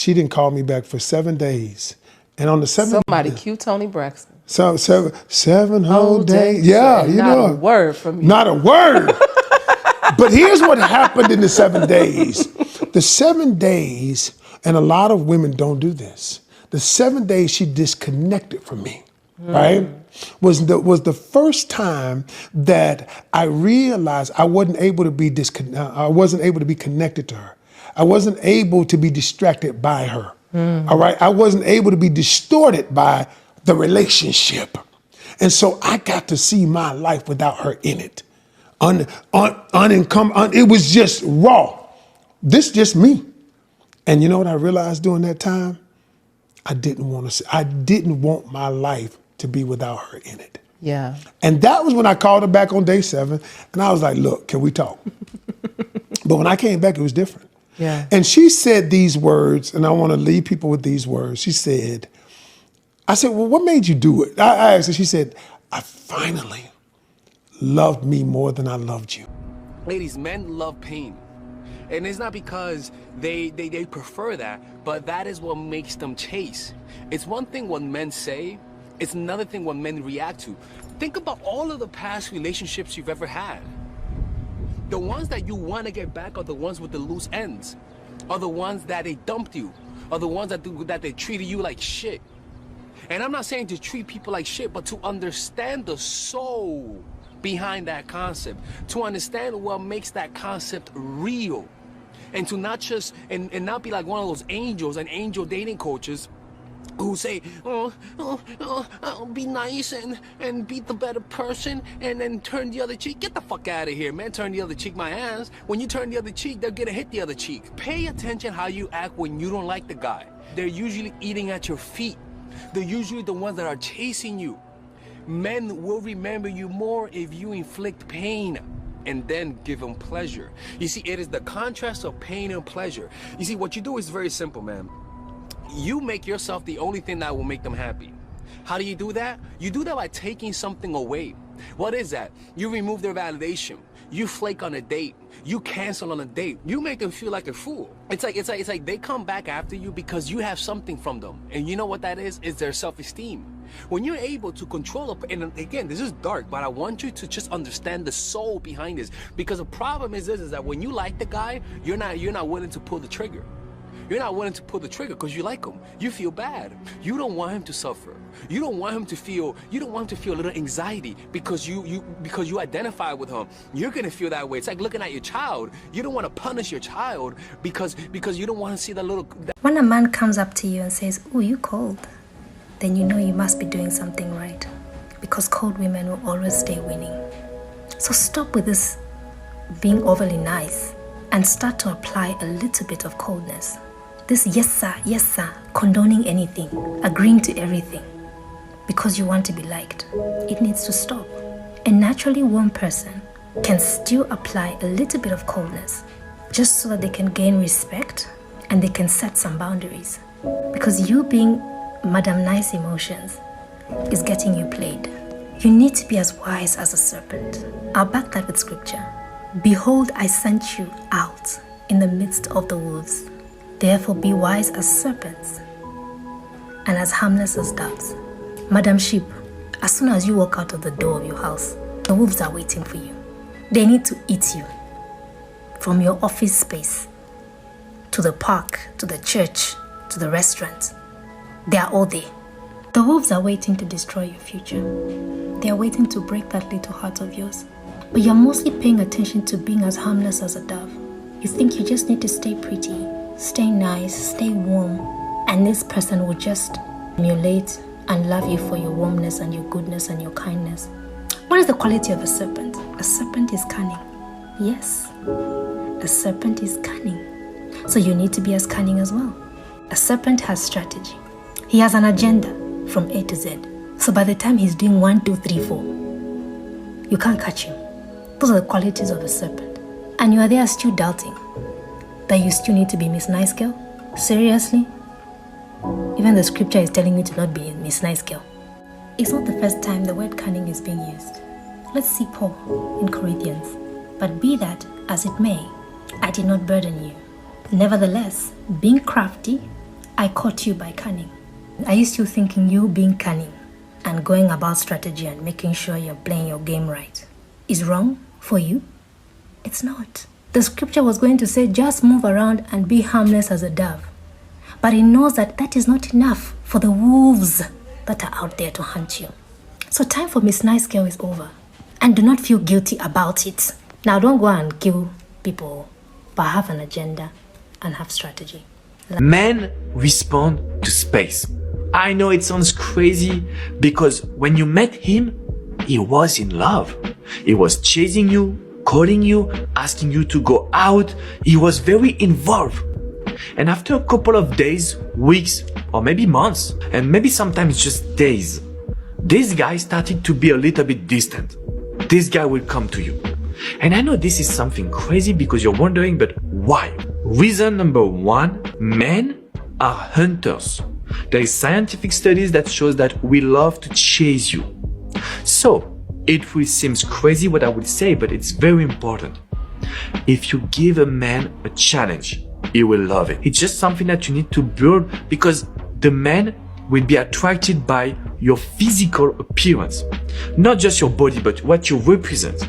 She didn't call me back for 7 days. And on the 7th Somebody cue Tony Braxton. So seven whole days. Yeah, you not know. Not a word from you. Not a word. But here's what happened in the 7 days. The 7 days, and a lot of women don't do this. The 7 days she disconnected from me, right? Was the first time that I realized I wasn't able to be connected to her. I wasn't able to be distracted by her. All right, I wasn't able to be distorted by the relationship. And so I got to see my life without her in it. It was just raw. This just me. And you know what I realized during that time? I didn't want my life to be without her in it. Yeah. And that was when I called her back on day 7 and I was like, look, can we talk? But when I came back, it was different. Yeah. And she said these words, and I want to leave people with these words. She said, I said, well, what made you do it? I asked her, she said, I finally loved me more than I loved you. Ladies, men love pain. And it's not because they prefer that, but that is what makes them chase. It's one thing what men say, it's another thing what men react to. Think about all of the past relationships you've ever had. The ones that you want to get back are the ones with the loose ends, are the ones that they dumped you, are the ones that they treated you like shit. And I'm not saying to treat people like shit, but to understand the soul behind that concept, to understand what makes that concept real, and to not just, and not be like one of those angels and angel dating coaches who say, be nice and be the better person and then turn the other cheek. Get the fuck out of here, man. Turn the other cheek, my ass. When you turn the other cheek, they're gonna hit the other cheek. Pay attention how you act when you don't like the guy. They're usually eating at your feet. They're usually the ones that are chasing you. Men will remember you more if you inflict pain and then give them pleasure. You see, it is the contrast of pain and pleasure. You see, what you do is very simple, man. You make yourself the only thing that will make them happy. How do you do that? You do that by taking something away. What is that? You remove their validation. You flake on a date. You cancel on a date. You make them feel like a fool. It's like they come back after you because you have something from them. And you know what that is? It's their self-esteem. When you're able to control it, and again, this is dark, but I want you to just understand the soul behind this. Because the problem is this, is that when you like the guy, you're not willing to pull the trigger. You're not willing to pull the trigger because you like him. You feel bad. You don't want him to suffer. You don't want him to feel a little anxiety because you identify with him. You're gonna feel that way. It's like looking at your child. You don't want to punish your child because you don't want to see that little. When a man comes up to you and says, "Oh, you cold," then you know you must be doing something right, because cold women will always stay winning. So stop with this being overly nice and start to apply a little bit of coldness. This yes sir, condoning anything, agreeing to everything because you want to be liked. It needs to stop. A naturally warm person can still apply a little bit of coldness just so that they can gain respect and they can set some boundaries. Because you being Madam Nice Emotions is getting you played. You need to be as wise as a serpent. I'll back that with scripture. Behold, I sent you out in the midst of the wolves. Therefore be wise as serpents and as harmless as doves. Madam Sheep, as soon as you walk out of the door of your house, the wolves are waiting for you. They need to eat you. From your office space, to the park, to the church, to the restaurant. They are all there. The wolves are waiting to destroy your future. They are waiting to break that little heart of yours. But you're mostly paying attention to being as harmless as a dove. You think you just need to stay pretty, stay nice, stay warm, and this person will just emulate and love you for your warmness and your goodness and your kindness. What is the quality of a serpent? A serpent is cunning. Yes, a serpent is cunning. So you need to be as cunning as well. A serpent has strategy. He has an agenda from A to Z. So by the time he's doing 1, 2, 3, 4, you can't catch him. Those are the qualities of a serpent. And you are there still doubting that you still need to be Miss Nice Girl? Seriously? Even the scripture is telling you to not be Miss Nice Girl. It's not the first time the word cunning is being used. Let's see Paul in Corinthians. But be that as it may, I did not burden you. Nevertheless, being crafty, I caught you by cunning. Are you still thinking you being cunning and going about strategy and making sure you're playing your game right is wrong for you? It's not. The scripture was going to say just move around and be harmless as a dove. But he knows that that is not enough for the wolves that are out there to hunt you. So time for Miss Nice Girl is over. And do not feel guilty about it. Now don't go and kill people, but have an agenda and have strategy. Men respond to space. I know it sounds crazy because when you met him, he was in love. He was chasing you, calling you, asking you to go out. He was very involved. And after a couple of days, weeks, or maybe months, and maybe sometimes just days, this guy started to be a little bit distant. This guy will come to you. And I know this is something crazy because you're wondering, but why? Reason number one, men are hunters. There is scientific studies that shows that we love to chase you. So, it will seem crazy what I would say, but it's very important. If you give a man a challenge, he will love it. It's just something that you need to build because the man will be attracted by your physical appearance. Not just your body, but what you represent.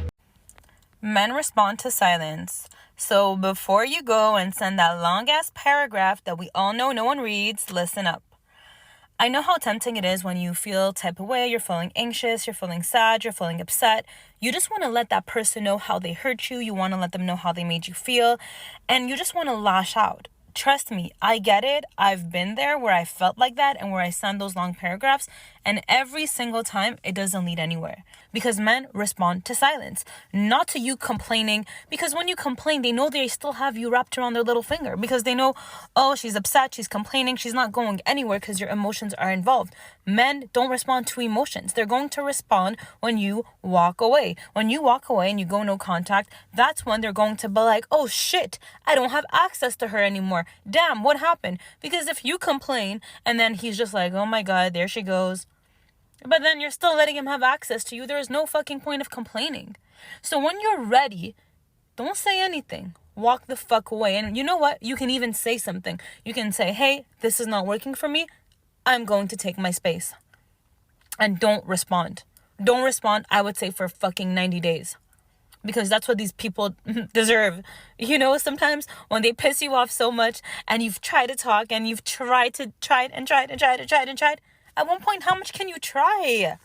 Men respond to silence. So before you go and send that long-ass paragraph that we all know no one reads, listen up. I know how tempting it is when you feel type of way, you're feeling anxious, you're feeling sad, you're feeling upset. You just want to let that person know how they hurt you. You want to let them know how they made you feel. And you just want to lash out. Trust me, I get it. I've been there where I felt like that and where I send those long paragraphs. And every single time, it doesn't lead anywhere. Because men respond to silence, not to you complaining. Because when you complain, they know they still have you wrapped around their little finger. Because they know, oh, she's upset, she's complaining, she's not going anywhere because your emotions are involved. Men don't respond to emotions. They're going to respond when you walk away. When you walk away and you go no contact, that's when they're going to be like, oh shit, I don't have access to her anymore. Damn, what happened? Because if you complain and then he's just like, oh my God, there she goes. But then you're still letting him have access to you. There is no fucking point of complaining. So when you're ready, don't say anything. Walk the fuck away. And you know what? You can even say something. You can say, hey, this is not working for me. I'm going to take my space. And don't respond. Don't respond, I would say, for fucking 90 days. Because that's what these people deserve. You know, sometimes when they piss you off so much and you've tried to talk and you've tried. At one point, how much can you try?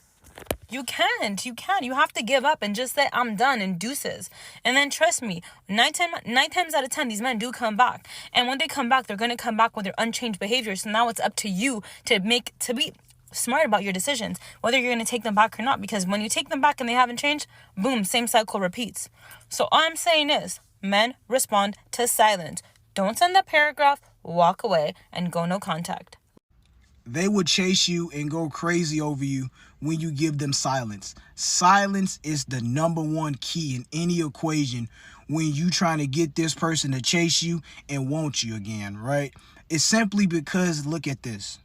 You can't. You have to give up and just say, I'm done and deuces. And then trust me, nine times out of 10, these men do come back. And when they come back, they're going to come back with their unchanged behavior. So now it's up to you to be smart about your decisions, whether you're going to take them back or not. Because when you take them back and they haven't changed, boom, same cycle repeats. So all I'm saying is, men respond to silence. Don't send that paragraph, walk away, and go no contact. They would chase you and go crazy over you when you give them silence. Silence is the number one key in any equation when you trying to get this person to chase you and want you again, right? It's simply because, look at this.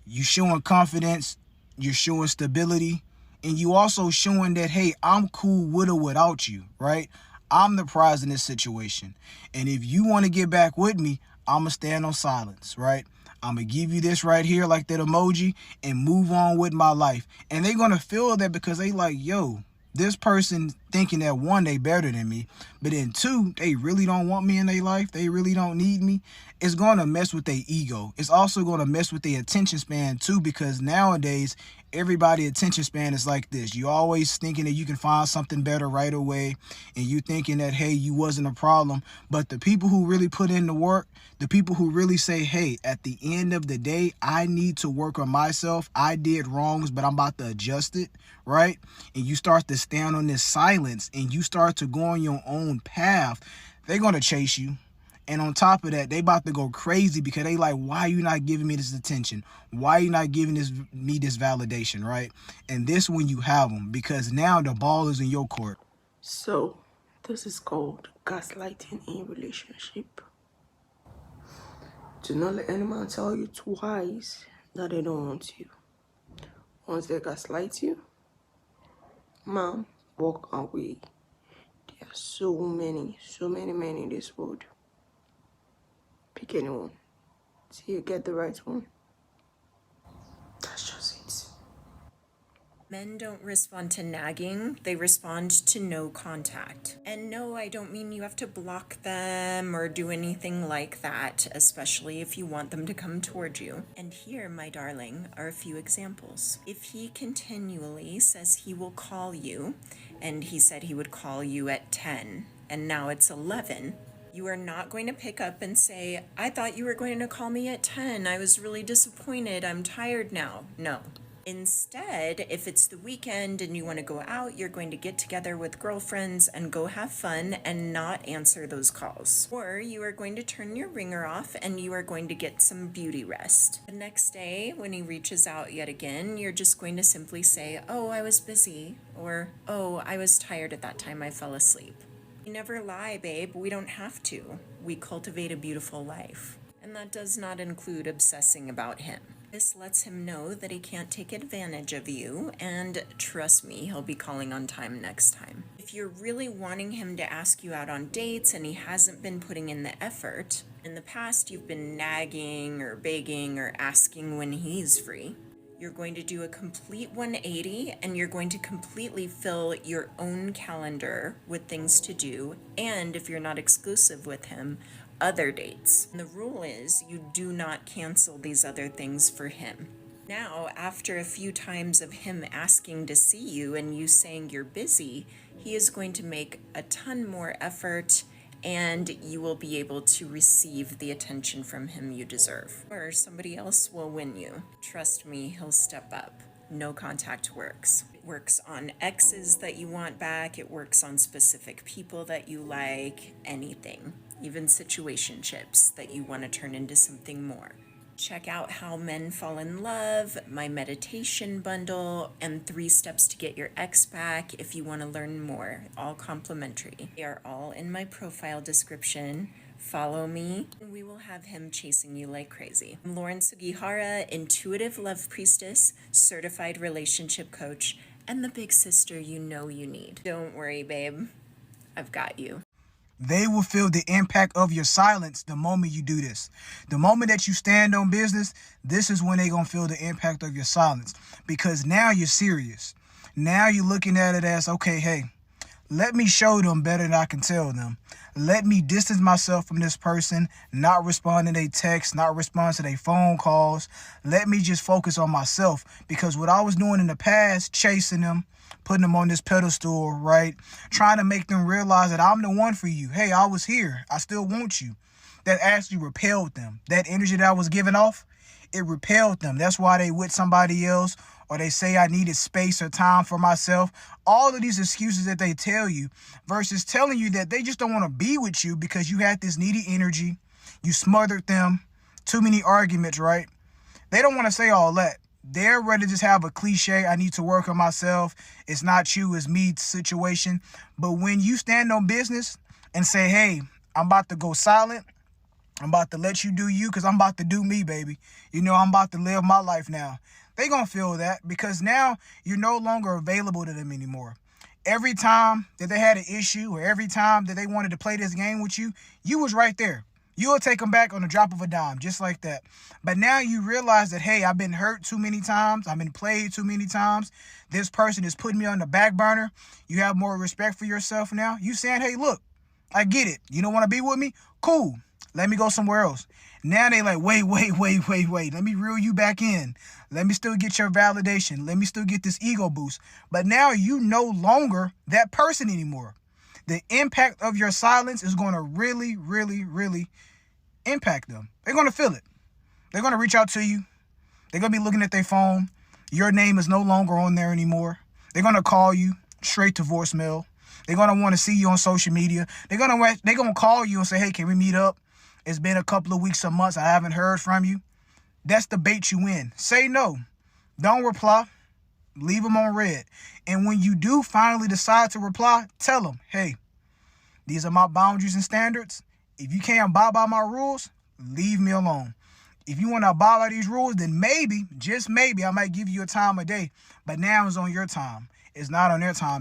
You showing confidence, you're showing stability, and you also showing that, hey, I'm cool with or without you, right? I'm the prize in this situation. And if you want to get back with me, I'm going to stand on silence, right? I'm going to give you this right here, like that emoji, and move on with my life. And they're going to feel that because they like, yo, this person thinking that one, they better than me, but then two, they really don't want me in their life. They really don't need me. It's going to mess with their ego. It's also going to mess with their attention span too, because nowadays, everybody's attention span is like this. You always thinking that you can find something better right away, and you thinking that, hey, you wasn't a problem. But the people who really put in the work, the people who really say, hey, at the end of the day, I need to work on myself. I did wrongs, but I'm about to adjust it, right? And you start to stand on this silence and you start to go on your own path, they're going to chase you. And on top of that, they about to go crazy because they like, why are you not giving me this attention? Why are you not giving me this validation, right? And this when you have them, because now the ball is in your court. So, this is called gaslighting in relationship. Do not let any man tell you twice that they don't want you. Once they gaslight you, ma'am, walk away. There are so many men in this world. Pick anyone. till you get the right one. That's just it. Men don't respond to nagging, they respond to no contact. And no, I don't mean you have to block them or do anything like that, especially if you want them to come toward you. And here, my darling, are a few examples. If he continually says he will call you, and he said he would call you at 10, and now it's 11, you are not going to pick up and say, I thought you were going to call me at 10. I was really disappointed. I'm tired now. No. Instead, if it's the weekend and you want to go out, you're going to get together with girlfriends and go have fun and not answer those calls. Or you are going to turn your ringer off and you are going to get some beauty rest. The next day, when he reaches out yet again, you're just going to simply say, oh, I was busy, or oh, I was tired at that time, I fell asleep. We never lie, babe. We don't have to. We cultivate a beautiful life. And that does not include obsessing about him. This lets him know that he can't take advantage of you, and trust me, he'll be calling on time next time. If you're really wanting him to ask you out on dates and he hasn't been putting in the effort, in the past you've been nagging or begging or asking when he's free, you're going to do a complete 180 and you're going to completely fill your own calendar with things to do, and if you're not exclusive with him, other dates. And the rule is you do not cancel these other things for him. Now, after a few times of him asking to see you and you saying you're busy, he is going to make a ton more effort and you will be able to receive the attention from him you deserve. Or somebody else will win you. Trust me, he'll step up. No contact works. It works on exes that you want back. It works on specific people that you like. Anything. Even situationships that you want to turn into something more. Check out How Men Fall in Love, my meditation bundle, and 3 steps to get your ex back if you want to learn more. All complimentary. They are all in my profile description. Follow me, and we will have him chasing you like crazy. I'm Lauren Sugihara, intuitive love priestess, certified relationship coach, and the big sister you know you need. Don't worry, babe. I've got you. They will feel the impact of your silence the moment you do this. The moment that you stand on business, this is when they're going to feel the impact of your silence. Because now you're serious. Now you're looking at it as, okay, hey, let me show them better than I can tell them. Let me distance myself from this person, not respond to their texts, not respond to their phone calls. Let me just focus on myself. Because what I was doing in the past, chasing them, putting them on this pedestal, right? Trying to make them realize that I'm the one for you. Hey, I was here. I still want you. That actually repelled them. That energy that I was giving off, it repelled them. That's why they with somebody else, or they say I needed space or time for myself. All of these excuses that they tell you versus telling you that they just don't want to be with you because you had this needy energy. You smothered them. Too many arguments, right? They don't want to say all that. They're ready to just have a cliche, I need to work on myself. It's not you, it's me situation. But when you stand on business and say, hey, I'm about to go silent. I'm about to let you do you because I'm about to do me, baby. You know, I'm about to live my life now. They're going to feel that because now you're no longer available to them anymore. Every time that they had an issue or every time that they wanted to play this game with you, you was right there. You'll take them back on the drop of a dime, just like that. But now you realize that, hey, I've been hurt too many times. I've been played too many times. This person is putting me on the back burner. You have more respect for yourself now. You saying, hey, look, I get it. You don't want to be with me? Cool. Let me go somewhere else. Now they like, wait. Let me reel you back in. Let me still get your validation. Let me still get this ego boost. But now you no longer that person anymore. The impact of your silence is going to really, really, really impact them. They're going to feel it. They're going to reach out to you. They're going to be looking at their phone. Your name is no longer on there anymore. They're going to call you straight to voicemail. They're going to want to see you on social media. They're going to call you and say, hey, can we meet up? It's been a couple of weeks or months. I haven't heard from you. That's the bait you in. Say no. Don't reply. Leave them on red. And when you do finally decide to reply, tell them, hey, these are my boundaries and standards. If you can't abide by my rules, leave me alone. If you want to abide by these rules, then maybe, just maybe, I might give you a time of day. But now it's on your time. It's not on their time.